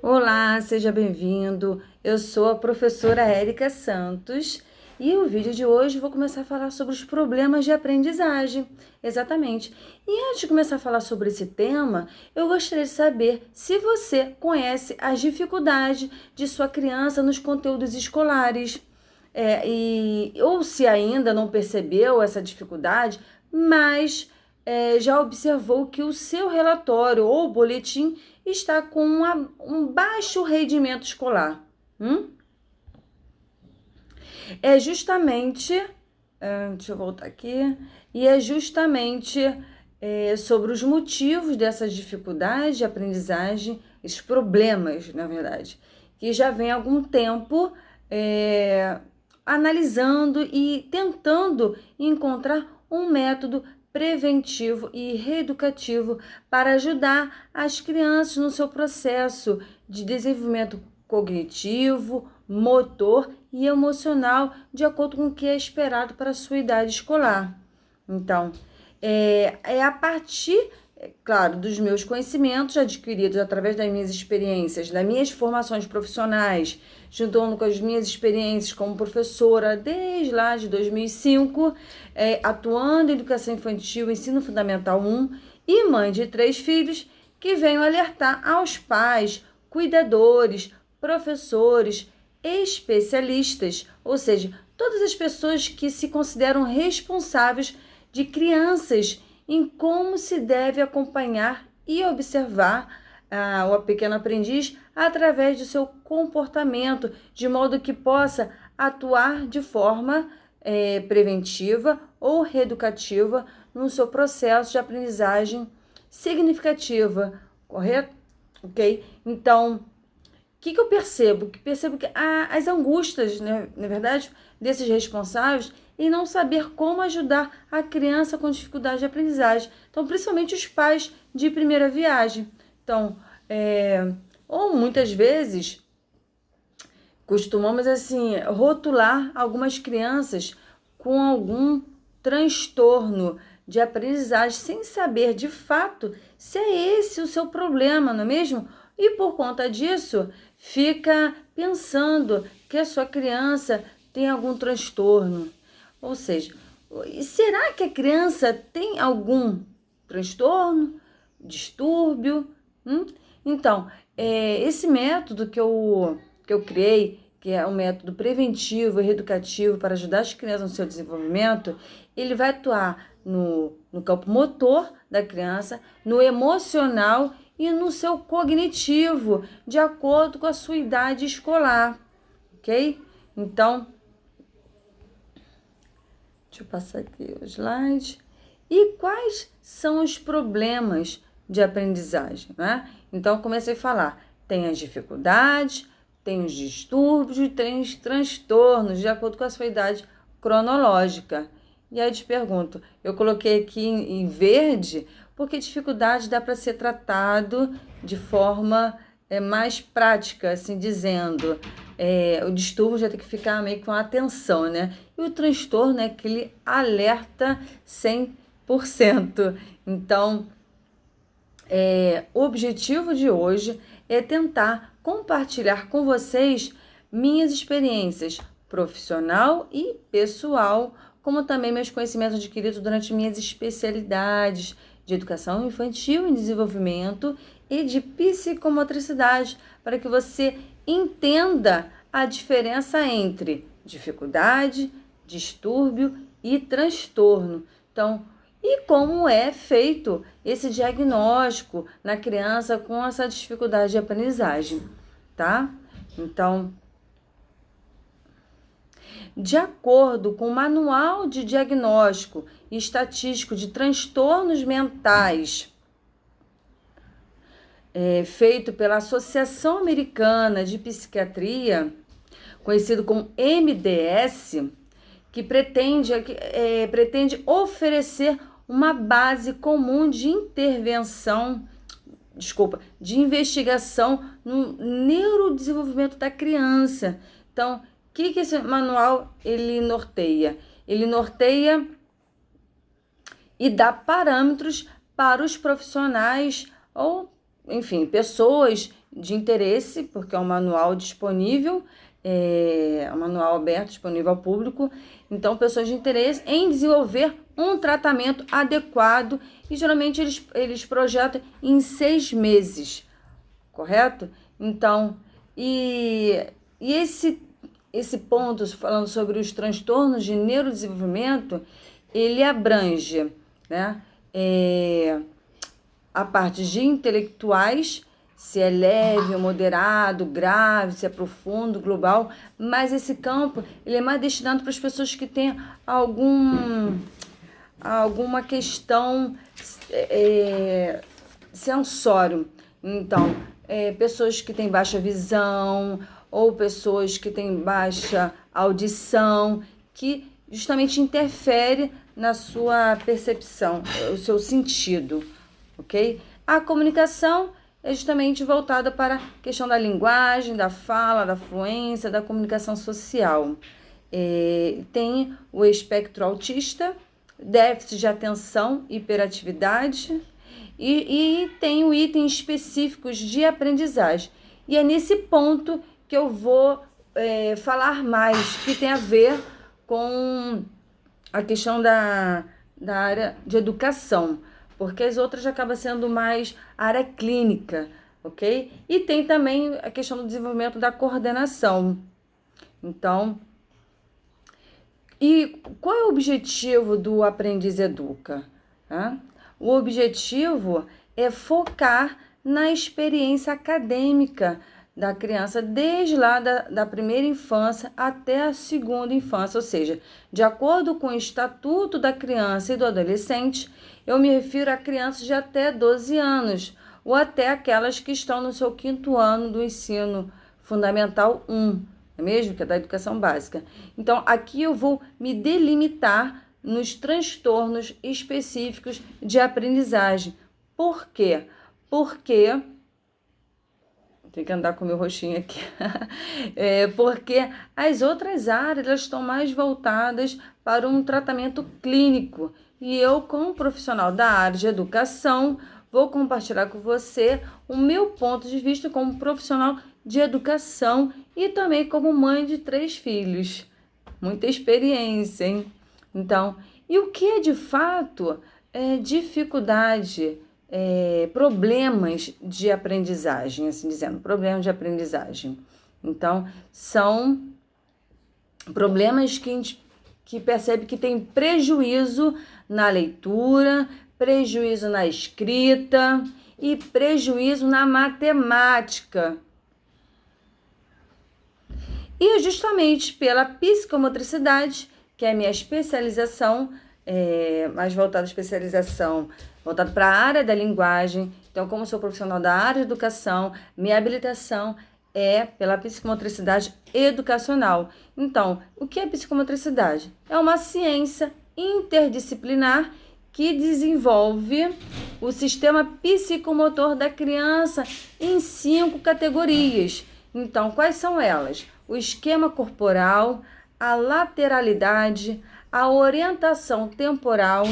Olá, seja bem-vindo. Eu sou a professora Érica Santos e o vídeo de hoje vou começar a falar sobre os problemas de aprendizagem. Exatamente. E antes de começar a falar sobre esse tema, eu gostaria de saber se você conhece as dificuldades de sua criança nos conteúdos escolares. Ou se ainda não percebeu essa dificuldade, mas já observou que o seu relatório ou boletim está com um baixo rendimento escolar. É justamente, deixa eu voltar aqui, e é justamente sobre os motivos dessas dificuldades de aprendizagem, esses problemas, na verdade, que já vem há algum tempo analisando e tentando encontrar um método preventivo e reeducativo para ajudar as crianças no seu processo de desenvolvimento cognitivo, motor e emocional, de acordo com o que é esperado para a sua idade escolar. Então, é a partir, claro, dos meus conhecimentos adquiridos através das minhas experiências, das minhas formações profissionais, juntando com as minhas experiências como professora desde lá de 2005, atuando em educação infantil, ensino fundamental 1 e mãe de 3 filhos, que venho alertar aos pais, cuidadores, professores, especialistas, ou seja, todas as pessoas que se consideram responsáveis de crianças em como se deve acompanhar e observar o pequeno aprendiz através do seu comportamento, de modo que possa atuar de forma preventiva ou reeducativa no seu processo de aprendizagem significativa, correto? Ok? Então, que eu percebo? Percebo que as angústias, né, na verdade, desses responsáveis em não saber como ajudar a criança com dificuldade de aprendizagem. Então, principalmente os pais de primeira viagem. Então, ou muitas vezes, costumamos, assim, rotular algumas crianças com algum transtorno de aprendizagem, sem saber, de fato, se é esse o seu problema, não é mesmo? E por conta disso, fica pensando que a sua criança tem algum transtorno. Ou seja, será que a criança tem algum transtorno, distúrbio? Então, esse método que eu criei, que é um método preventivo e reeducativo para ajudar as crianças no seu desenvolvimento, ele vai atuar no campo motor da criança, no emocional e no seu cognitivo, de acordo com a sua idade escolar, ok? Então, deixa eu passar aqui o slide. E quais são os problemas de aprendizagem, né? Então, comecei a falar, tem as dificuldades, tem os distúrbios e tem os transtornos, de acordo com a sua idade cronológica. E aí eu te pergunto, eu coloquei aqui em verde, porque dificuldade dá para ser tratado de forma mais prática, assim dizendo. O distúrbio já tem que ficar meio com atenção, né? E o transtorno é aquele alerta 100%. Então, o objetivo de hoje é tentar compartilhar com vocês minhas experiências profissional e pessoal, como também meus conhecimentos adquiridos durante minhas especialidades de educação infantil em desenvolvimento e de psicomotricidade, para que você entenda a diferença entre dificuldade, distúrbio e transtorno. Então, e como é feito esse diagnóstico na criança com essa dificuldade de aprendizagem, tá? Então, de acordo com o Manual de Diagnóstico e Estatístico de Transtornos Mentais, feito pela Associação Americana de Psiquiatria, conhecido como MDS, que pretende oferecer uma base comum de de investigação no neurodesenvolvimento da criança. Então, o que esse manual ele norteia? Ele norteia e dá parâmetros para os profissionais ou, enfim, pessoas de interesse, porque é um manual disponível, é um manual aberto, disponível ao público. Então, pessoas de interesse em desenvolver um tratamento adequado e geralmente eles projetam em 6 meses, correto? Então, e esse ponto, falando sobre os transtornos de neurodesenvolvimento, ele abrange, né, a parte de intelectuais, se é leve, moderado, grave, se é profundo, global, mas esse campo ele é mais destinado para as pessoas que têm alguma questão sensório. Então, pessoas que têm baixa visão ou pessoas que têm baixa audição, que justamente interfere na sua percepção, o seu sentido, ok? A comunicação é justamente voltada para a questão da linguagem, da fala, da fluência, da comunicação social. Tem o espectro autista, déficit de atenção, hiperatividade, e tem o itens específicos de aprendizagem. E é nesse ponto que eu vou falar mais, que tem a ver com a questão da área de educação, porque as outras acabam sendo mais área clínica, ok? E tem também a questão do desenvolvimento da coordenação. Então, e qual é o objetivo do Aprendiz Educa? O objetivo é focar na experiência acadêmica da criança, desde lá da primeira infância até a segunda infância, ou seja, de acordo com o Estatuto da Criança e do Adolescente, eu me refiro a crianças de até 12 anos, ou até aquelas que estão no seu 5º ano do ensino fundamental 1, não é mesmo? Que é da educação básica. Então, aqui eu vou me delimitar nos transtornos específicos de aprendizagem. Por quê? Porque tem que andar com o meu roxinho aqui. Porque as outras áreas elas estão mais voltadas para um tratamento clínico. E eu, como profissional da área de educação, vou compartilhar com você o meu ponto de vista como profissional de educação e também como mãe de 3 filhos. Muita experiência, hein? Então, e o que é de fato dificuldade? Problemas de aprendizagem, assim dizendo, problemas de aprendizagem. Então, são problemas que a gente percebe que tem prejuízo na leitura, prejuízo na escrita e prejuízo na matemática. E justamente pela psicomotricidade, que é a minha especialização, mais voltada à especialização, voltada para a área da linguagem. Então, como sou profissional da área de educação, minha habilitação é pela psicomotricidade educacional. Então, o que é psicomotricidade? É uma ciência interdisciplinar que desenvolve o sistema psicomotor da criança em 5 categorias. Então, quais são elas? O esquema corporal, a lateralidade, a orientação temporal,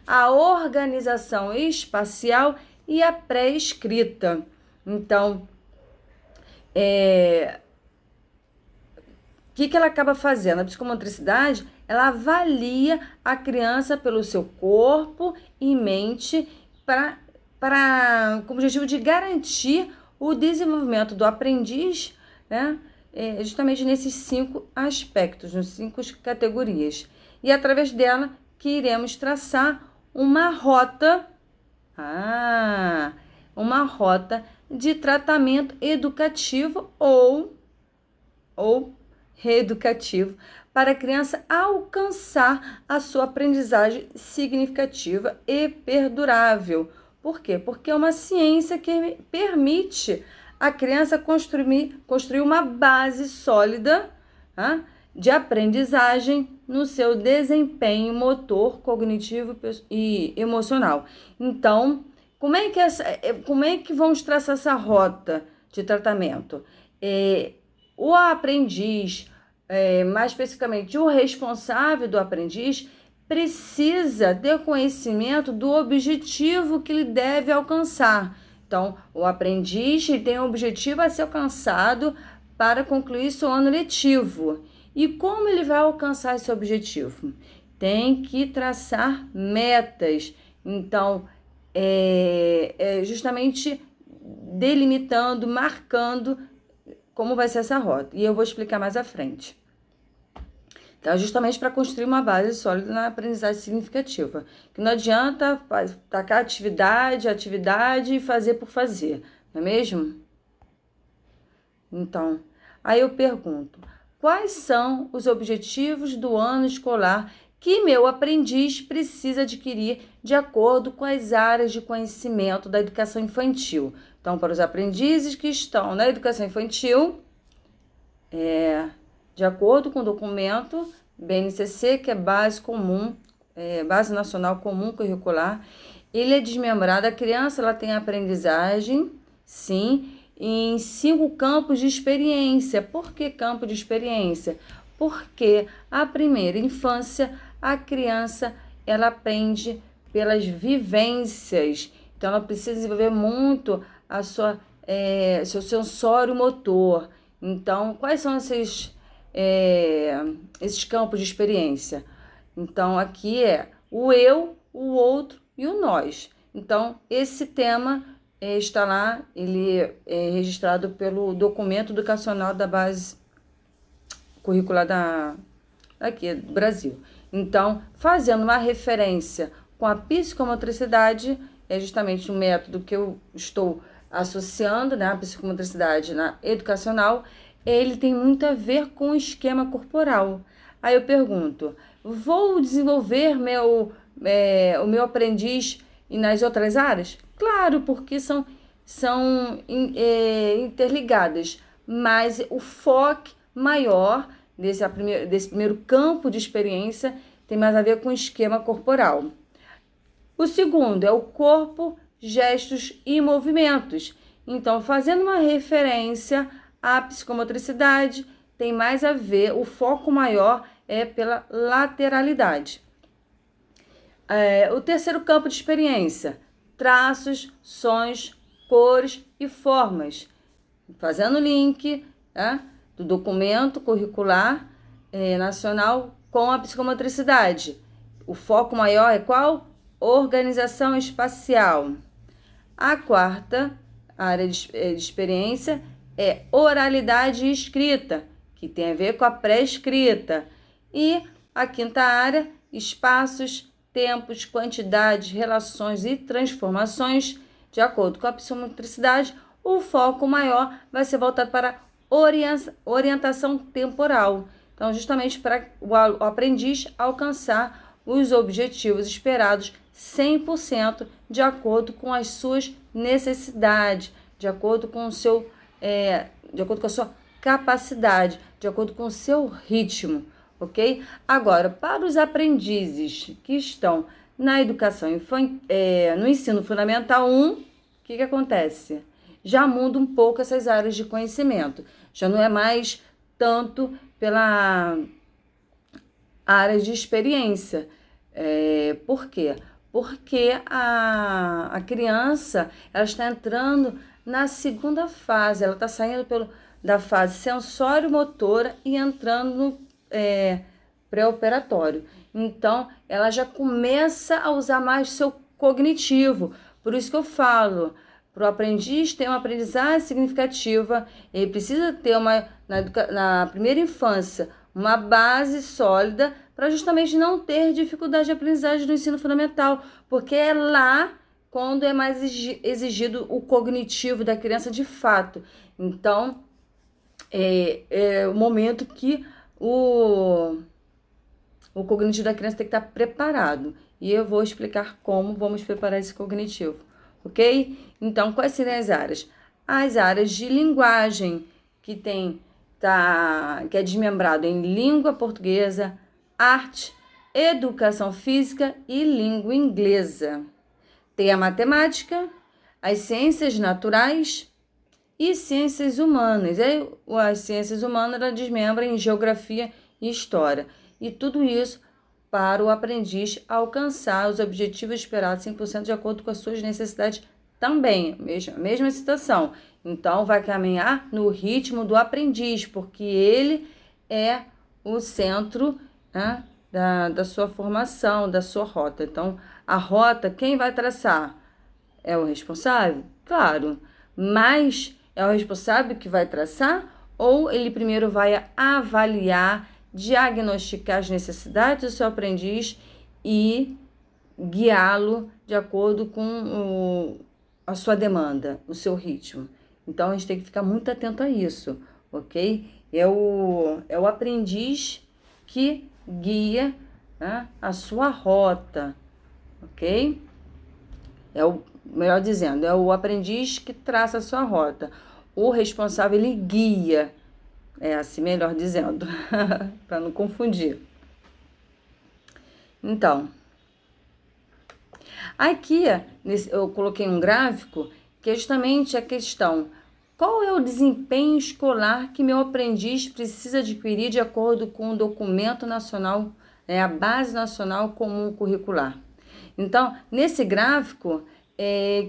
a organização espacial e a pré-escrita. Então, o que ela acaba fazendo? A psicomotricidade, ela avalia a criança pelo seu corpo e mente com o objetivo de garantir o desenvolvimento do aprendiz, né? Justamente nesses 5 aspectos, nas 5 categorias. E através dela que iremos traçar uma rota de tratamento educativo ou reeducativo para a criança alcançar a sua aprendizagem significativa e perdurável. Por quê? Porque é uma ciência que permite a criança construir uma base sólida de aprendizagem no seu desempenho motor, cognitivo e emocional. Então, como é que vamos traçar essa rota de tratamento? O aprendiz, mais especificamente o responsável do aprendiz, precisa ter conhecimento do objetivo que ele deve alcançar. Então, o aprendiz tem um objetivo a ser alcançado para concluir seu ano letivo. E como ele vai alcançar esse objetivo? Tem que traçar metas. Então, justamente delimitando, marcando como vai ser essa rota. E eu vou explicar mais à frente. Então, justamente para construir uma base sólida na aprendizagem significativa. Que não adianta tacar atividade e fazer por fazer, não é mesmo? Então, aí eu pergunto, quais são os objetivos do ano escolar que meu aprendiz precisa adquirir de acordo com as áreas de conhecimento da educação infantil? Então, para os aprendizes que estão na educação infantil, de acordo com o documento BNCC, que é Base Nacional Comum Curricular, ele é desmembrado. A criança ela tem aprendizagem, sim, em 5 campos de experiência. Por que campo de experiência? Porque a primeira infância, a criança, ela aprende pelas vivências. Então, ela precisa desenvolver muito seu sensório motor. Então, quais são esses campos de experiência? Então, aqui é o eu, o outro e o nós. Então, esse tema está lá, ele é registrado pelo documento educacional da base curricular daqui do Brasil. Então, fazendo uma referência com a psicomotricidade, é justamente o método que eu estou associando, né, a psicomotricidade educacional, ele tem muito a ver com o esquema corporal. Aí eu pergunto, vou desenvolver o meu aprendiz nas outras áreas? Claro, porque são interligadas, mas o foco maior desse primeiro campo de experiência tem mais a ver com o esquema corporal. O segundo é o corpo, gestos e movimentos. Então, fazendo uma referência à psicomotricidade, tem mais a ver, o foco maior é pela lateralidade. O terceiro campo de experiência, traços, sons, cores e formas. Fazendo link do documento curricular nacional com a psicomotricidade. O foco maior é qual? Organização espacial. A quarta área de experiência é oralidade e escrita, que tem a ver com a pré-escrita. E a quinta área, espaços, tempos, quantidades, relações e transformações. De acordo com a psicomotricidade, o foco maior vai ser voltado para orientação temporal. Então, justamente para o aprendiz alcançar os objetivos esperados 100% de acordo com as suas necessidades, de acordo com a sua capacidade, de acordo com o seu ritmo, ok? Agora, para os aprendizes que estão na educação no ensino fundamental 1, o que acontece? Já muda um pouco essas áreas de conhecimento, já não é mais tanto pela área de experiência. Por quê? Porque a criança ela está entrando na segunda fase, ela está saindo da fase sensório-motora e entrando no pré-operatório. Então, ela já começa a usar mais o seu cognitivo. Por isso que eu falo, para o aprendiz ter uma aprendizagem significativa, ele precisa ter na primeira infância uma base sólida para justamente não ter dificuldade de aprendizagem no ensino fundamental, porque é lá quando é mais exigido o cognitivo da criança de fato. Então, é o momento que o cognitivo da criança tem que estar preparado. E eu vou explicar como vamos preparar esse cognitivo, ok? Então, quais seriam as áreas? As áreas de linguagem, que é desmembrado em língua portuguesa, arte, educação física e língua inglesa. Tem a matemática, as ciências naturais e ciências humanas. As ciências humanas ela desmembra em geografia e história. E tudo isso para o aprendiz alcançar os objetivos esperados 100% de acordo com as suas necessidades também, mesma situação. Então, vai caminhar no ritmo do aprendiz, porque ele é o centro, né, da sua formação, da sua rota. Então, a rota, quem vai traçar? É o responsável? Claro, mas é o responsável que vai traçar ou ele primeiro vai avaliar, diagnosticar as necessidades do seu aprendiz e guiá-lo de acordo com a sua demanda, o seu ritmo. Então, a gente tem que ficar muito atento a isso, ok? É o aprendiz que guia, né, a sua rota, ok? Melhor dizendo, é o aprendiz que traça a sua rota. O responsável, ele guia, é assim melhor dizendo, para não confundir. Então, aqui eu coloquei um gráfico que é justamente a questão: qual é o desempenho escolar que meu aprendiz precisa adquirir de acordo com o documento nacional, a Base Nacional Comum Curricular? Então, nesse gráfico,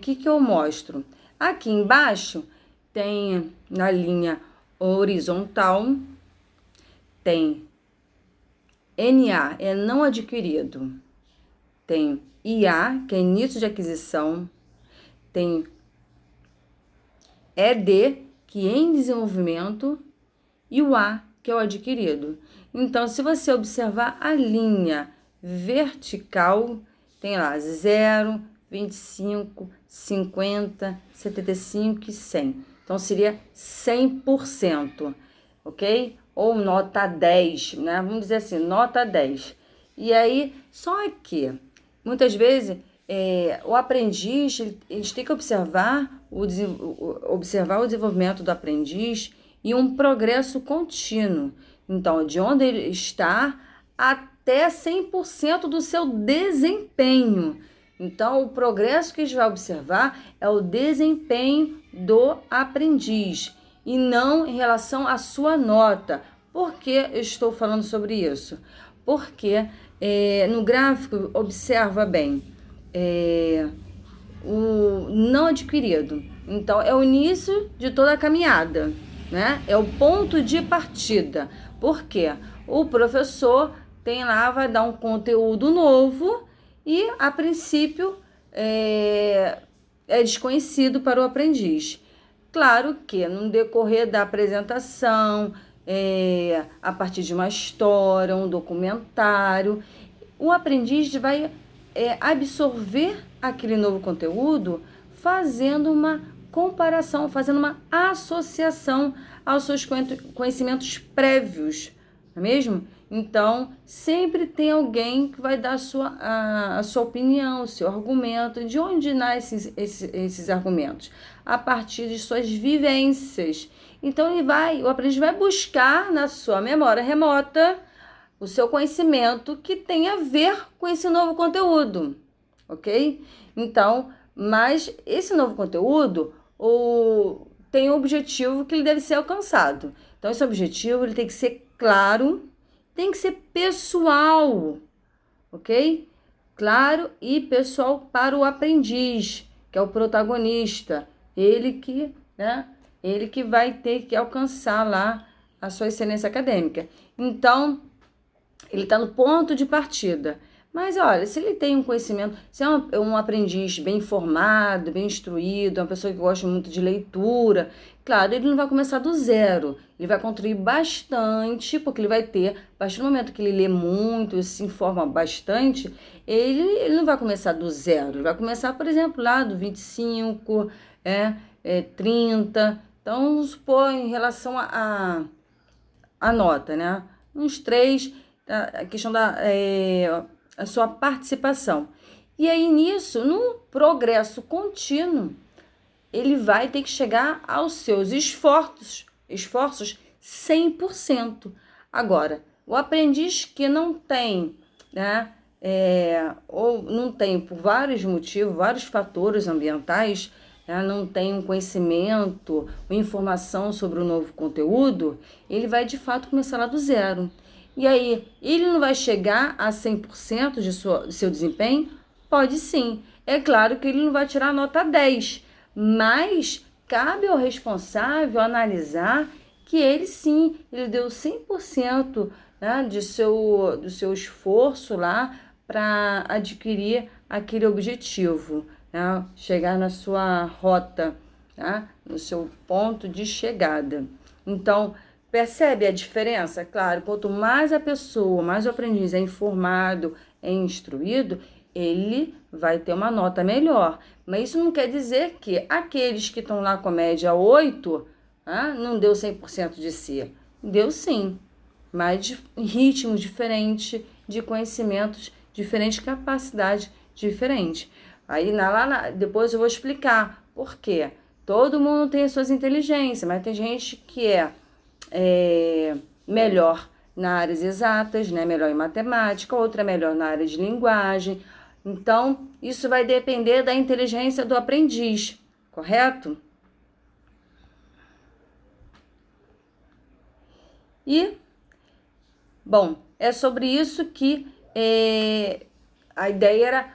que eu mostro? Aqui embaixo tem na linha horizontal, tem NA, é não adquirido. Tem IA, que é início de aquisição. Tem ED, que é em desenvolvimento. E o A, que é o adquirido. Então, se você observar a linha vertical, tem lá 0, 25, 50, 75 e 100. Então, seria 100%, ok? Ou nota 10, né? Vamos dizer assim, nota 10. E aí, só que, muitas vezes, o aprendiz, eles têm que observar o desenvolvimento do aprendiz e um progresso contínuo. Então, de onde ele está até 100% do seu desempenho. Então, o progresso que a gente vai observar é o desempenho do aprendiz e não em relação à sua nota. Por que eu estou falando sobre isso? Porque no gráfico, observa bem, o não adquirido. Então, é o início de toda a caminhada, né? É o ponto de partida. Por quê? O professor tem lá, vai dar um conteúdo novo e, a princípio, é desconhecido para o aprendiz. Claro que, no decorrer da apresentação, a partir de uma história, um documentário, o aprendiz vai absorver aquele novo conteúdo fazendo uma comparação, fazendo uma associação aos seus conhecimentos prévios, não é mesmo? Então, sempre tem alguém que vai dar a sua opinião, o seu argumento. De onde nascem esses argumentos? A partir de suas vivências. Então, o aprendiz vai buscar na sua memória remota o seu conhecimento que tem a ver com esse novo conteúdo, ok? Então, mas esse novo conteúdo tem um objetivo que ele deve ser alcançado. Então, esse objetivo ele tem que ser claro, tem que ser pessoal, ok? Claro e pessoal para o aprendiz, que é o protagonista, ele que vai ter que alcançar lá a sua excelência acadêmica. Então, ele está no ponto de partida. Mas, olha, se ele tem um conhecimento, se é um aprendiz bem formado, bem instruído, uma pessoa que gosta muito de leitura, claro, ele não vai começar do zero. Ele vai construir bastante, porque ele vai ter, a partir do momento que ele lê muito, se informa bastante, ele não vai começar do zero. Ele vai começar, por exemplo, lá do 25, 30. Então, vamos supor, em relação a nota, né? Uns 3, a questão a sua participação. E aí, nisso, no progresso contínuo, ele vai ter que chegar aos seus esforços 100%. Agora, o aprendiz que não tem, né, ou não tem por vários motivos, vários fatores ambientais, não tem um conhecimento, uma informação sobre o novo conteúdo, ele vai de fato começar lá do zero. E aí, ele não vai chegar a 100% de seu desempenho? Pode sim. É claro que ele não vai tirar a nota 10, mas cabe ao responsável analisar que ele sim, ele deu 100%, né, do seu esforço lá para adquirir aquele objetivo, né, chegar na sua rota, tá, no seu ponto de chegada. Então, percebe a diferença? Claro, quanto mais a pessoa, mais o aprendiz é informado, é instruído, ele vai ter uma nota melhor. Mas isso não quer dizer que aqueles que estão lá com a média 8, não deu 100% de si. Deu sim, mas de ritmo diferente, de conhecimentos diferentes, capacidade diferente. Aí depois eu vou explicar por quê. Todo mundo tem as suas inteligências, mas tem gente que é melhor nas áreas exatas, né? Melhor em matemática, outra é melhor na área de linguagem. Então, isso vai depender da inteligência do aprendiz, correto? E, bom, é sobre isso que a ideia era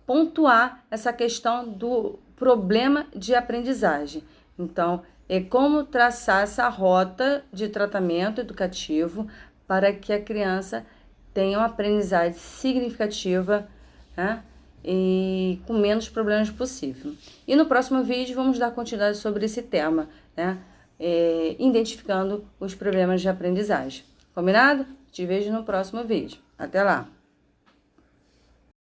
pontuar essa questão do problema de aprendizagem. Então, é como traçar essa rota de tratamento educativo para que a criança tenha uma aprendizagem significativa, né, e com menos problemas possível. E no próximo vídeo vamos dar continuidade sobre esse tema, né, identificando os problemas de aprendizagem. Combinado? Te vejo no próximo vídeo. Até lá!